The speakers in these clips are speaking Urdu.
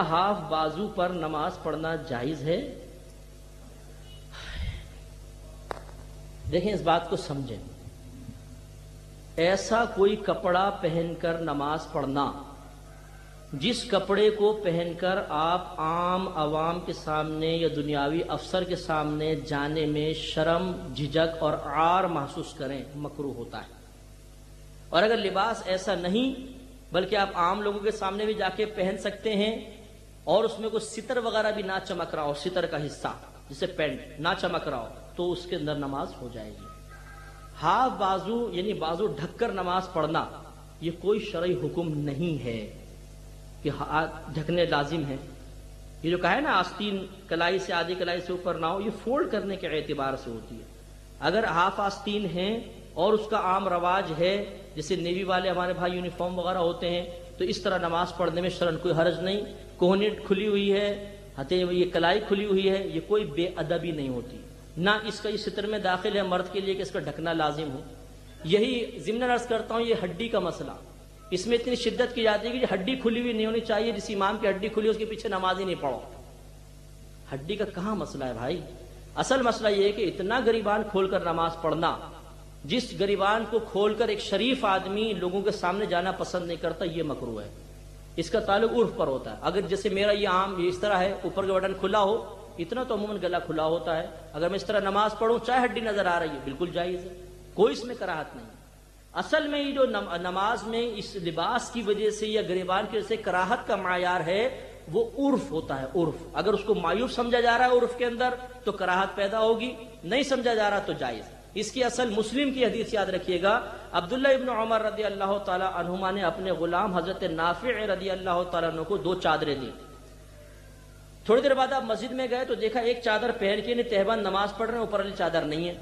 ہاف بازو پر نماز پڑھنا جائز ہے؟ دیکھیں اس بات کو سمجھیں، ایسا کوئی کپڑا پہن کر نماز پڑھنا جس کپڑے کو پہن کر آپ عام عوام کے سامنے یا دنیاوی افسر کے سامنے جانے میں شرم، جھجک اور عار محسوس کریں، مکروہ ہوتا ہے۔ اور اگر لباس ایسا نہیں بلکہ آپ عام لوگوں کے سامنے بھی جا کے پہن سکتے ہیں اور اس میں کوئی ستر وغیرہ بھی نہ چمک رہا ہو، ستر کا حصہ جسے پینٹ نہ چمک رہا ہو، تو اس کے اندر نماز ہو جائے گی۔ ہاف بازو یعنی بازو ڈھک کر نماز پڑھنا یہ کوئی شرعی حکم نہیں ہے کہ ڈھکنے لازم ہے۔ یہ جو کہا ہے نا آستین کلائی سے آدھی کلائی سے اوپر نہ ہو، یہ فولڈ کرنے کے اعتبار سے ہوتی ہے۔ اگر ہاف آستین ہیں اور اس کا عام رواج ہے، جیسے نیوی والے ہمارے بھائی یونیفارم وغیرہ ہوتے ہیں، تو اس طرح نماز پڑھنے میں شرعاً کوئی حرج نہیں۔ کوہنی کھلی ہوئی ہے، یہ کلائی کھلی ہوئی ہے، یہ کوئی بے ادبی نہیں ہوتی، نہ اس کا یہ ستر میں داخل ہے مرد کے لیے کہ اس کا ڈھکنا لازم ہو۔ یہی ضمن عرض کرتا ہوں، یہ ہڈی کا مسئلہ، اس میں اتنی شدت کی جاتی ہے کہ ہڈی کھلی ہوئی نہیں ہونی چاہیے، جس امام کی ہڈی کھلی ہے اس کے پیچھے نماز ہی نہیں پڑھو۔ ہڈی کا کہاں مسئلہ ہے بھائی؟ اصل مسئلہ یہ ہے کہ اتنا گریبان کھول کر نماز پڑھنا، جس گریبان کو کھول کر ایک شریف آدمی لوگوں کے سامنے جانا پسند نہیں کرتا، یہ مکروہ ہے۔ اس کا تعلق عرف پر ہوتا ہے۔ اگر جیسے میرا یہ عام اس طرح ہے، اوپر کا بٹن کھلا ہو، اتنا تو عموماً گلا کھلا ہوتا ہے، اگر میں اس طرح نماز پڑھوں چاہے ہڈی نظر آ رہی ہے، بالکل جائز ہے، کوئی اس میں کراہت نہیں۔ اصل میں یہ جو نماز میں اس لباس کی وجہ سے یا گریبان کی وجہ سے کراہت کا معیار ہے، وہ عرف ہوتا ہے، عرف۔ اگر اس کو معیوب سمجھا جا رہا ہے عرف کے اندر تو کراہت پیدا ہوگی، نہیں سمجھا جا رہا تو جائز۔ اس کی اصل مسلم کی حدیث یاد رکھیے گا، عبداللہ ابن عمر رضی اللہ تعالی عنہما نے اپنے غلام حضرت نافع رضی اللہ تعالی عنہ کو 2 چادریں دی۔ تھوڑی دیر بعد آپ مسجد میں گئے تو دیکھا ایک چادر پہن کے تہبند نماز پڑھ رہے ہیں، اوپر والی چادر نہیں ہے۔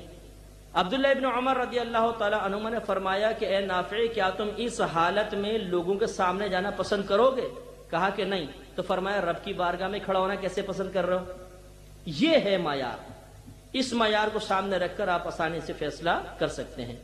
عبداللہ ابن عمر رضی اللہ تعالی عنہما نے فرمایا کہ اے نافع، کیا تم اس حالت میں لوگوں کے سامنے جانا پسند کرو گے؟ کہا کہ نہیں۔ تو فرمایا رب کی بارگاہ میں کھڑا ہونا کیسے پسند کر رہے ہو؟ یہ ہے معیار، اس معیار کو سامنے رکھ کر آپ آسانی سے فیصلہ کر سکتے ہیں۔